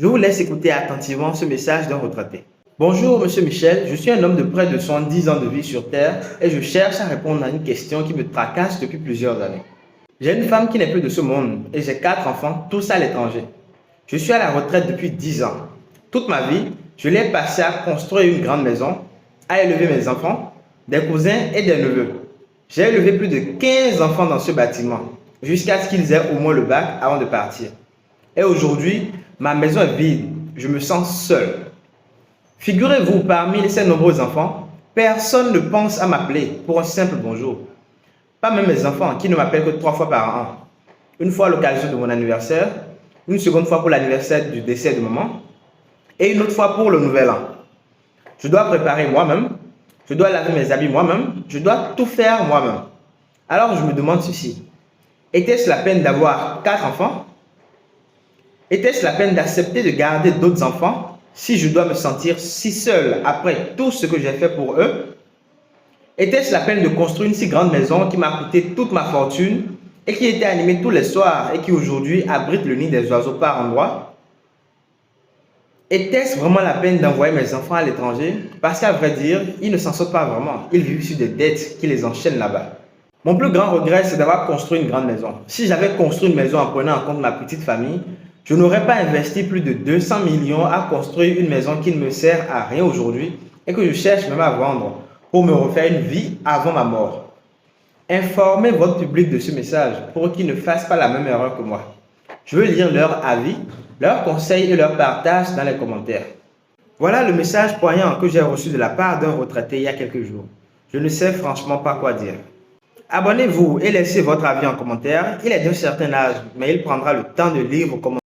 Je vous laisse écouter attentivement ce message d'un retraité. Bonjour Monsieur Michel, je suis un homme de près de 70 ans de vie sur Terre et je cherche à répondre à une question qui me tracasse depuis plusieurs années. J'ai une femme qui n'est plus de ce monde et j'ai 4 enfants, tous à l'étranger. Je suis à la retraite depuis 10 ans. Toute ma vie, je l'ai passé à construire une grande maison, à élever mes enfants, des cousins et des neveux. J'ai élevé plus de 15 enfants dans ce bâtiment, jusqu'à ce qu'ils aient au moins le bac avant de partir. Et aujourd'hui, ma maison est vide, je me sens seul. Figurez-vous, parmi ces nombreux enfants, personne ne pense à m'appeler pour un simple bonjour. Pas même mes enfants qui ne m'appellent que 3 fois par an. Une fois à l'occasion de mon anniversaire, une seconde fois pour l'anniversaire du décès de maman et une autre fois pour le nouvel an. Je dois préparer moi-même, je dois laver mes habits moi-même, je dois tout faire moi-même. Alors je me demande ceci, était-ce la peine d'avoir 4 enfants? Était-ce la peine d'accepter de garder d'autres enfants si je dois me sentir si seul après tout ce que j'ai fait pour eux? Était-ce la peine de construire une si grande maison qui m'a coûté toute ma fortune et qui était animée tous les soirs et qui aujourd'hui abrite le nid des oiseaux par endroits? Était-ce vraiment la peine d'envoyer mes enfants à l'étranger? Parce qu'à vrai dire, ils ne s'en sortent pas vraiment. Ils vivent sur des dettes qui les enchaînent là-bas. Mon plus grand regret, c'est d'avoir construit une grande maison. Si j'avais construit une maison en prenant en compte ma petite famille, je n'aurais pas investi plus de 200 millions à construire une maison qui ne me sert à rien aujourd'hui et que je cherche même à vendre pour me refaire une vie avant ma mort. Informez votre public de ce message pour qu'ils ne fassent pas la même erreur que moi. Je veux lire leurs avis, leurs conseils et leurs partages dans les commentaires. Voilà le message poignant que j'ai reçu de la part d'un retraité il y a quelques jours. Je ne sais franchement pas quoi dire. Abonnez-vous et laissez votre avis en commentaire. Il est d'un certain âge, mais il prendra le temps de lire vos commentaires.